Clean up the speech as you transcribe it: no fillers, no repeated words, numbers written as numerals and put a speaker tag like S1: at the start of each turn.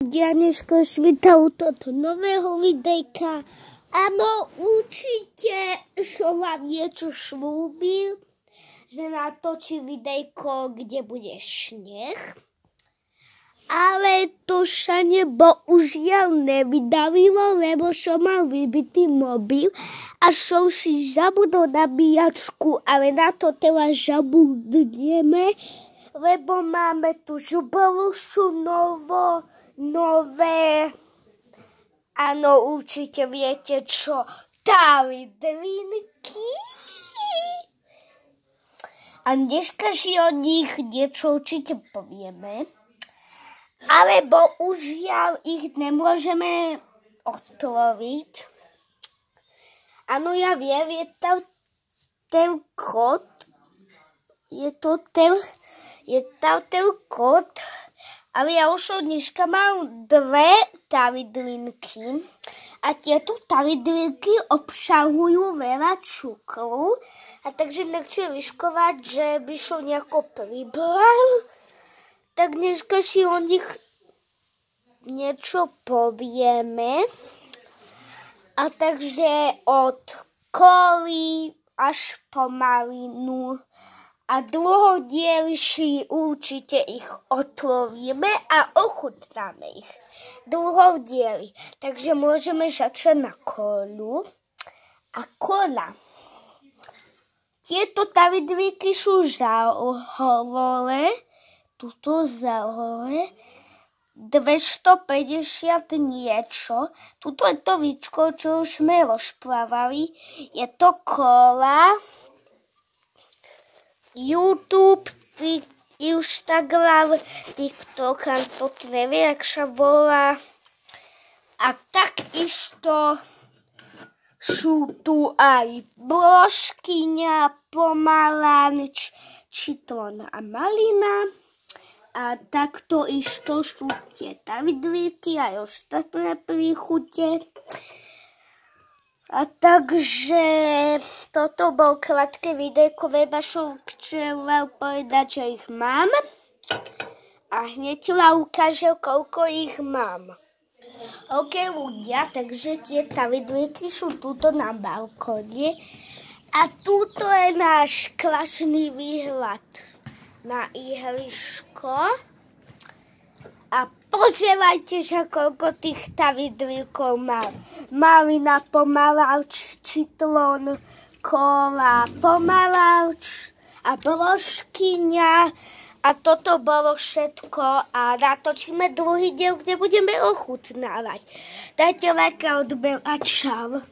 S1: Ja dneska vítam toto nového videjka. Áno, určite som vám niečo slúbil, že natočí videjko, kde bude sneh. Ale to sa bohužiaľ nevydavilo, lebo som mal vybitý mobil a som si zabudol nabíjačku, ale na to teraz zabudneme, lebo máme tu žubalušu nové, áno, určite viete čo, tavidlinky. A dneska si o nich niečo určite povieme, ale bohužiaľ ich nemôžeme otloviť. Áno, ja viem, je tam ten kód, je tam ten kód, ale ja už som dneska mal 2 tavidlinky a tieto tavidlinky obsahujú veľa cukru a takže nechcem riskovať, že by som nejako pribral, tak dneska si o nich niečo povieme. A takže od koly až po malinu a dlhodielší určite ich otvoríme a ochutnáme ich. Dlhodiely. Takže môžeme začať na kolu. A kola. Tieto tavidlinky sú zálohové. Tuto zálohové. 250 niečo. Tuto je to víčko, čo už sme rozprávali. Je to kola, YouTube, Instagram, TikTok, a toto neviem, jak sa volá. A takisto sú tu aj brožkyňa, pomaranč, citrón a malina. A takto isto sú tie tavidlinky aj ostatné príchute. A takže toto bol krátke videjko, lebo som chcel povedať, že ich mám. A hneď vám ukážem, koľko ich mám. OK, ľudia, takže tie tavidlinky sú tuto na balkóne. A tuto je náš krásny výhľad na ihrisko. A pozerajte sa, koľko tých tavidlinkov mám. Malina, pomaranč, citrón, kola, pomaranč a brožkyňa. A toto bolo všetko a natočíme druhý diel, kde budeme ochutnávať. Dajte like a odber a čau.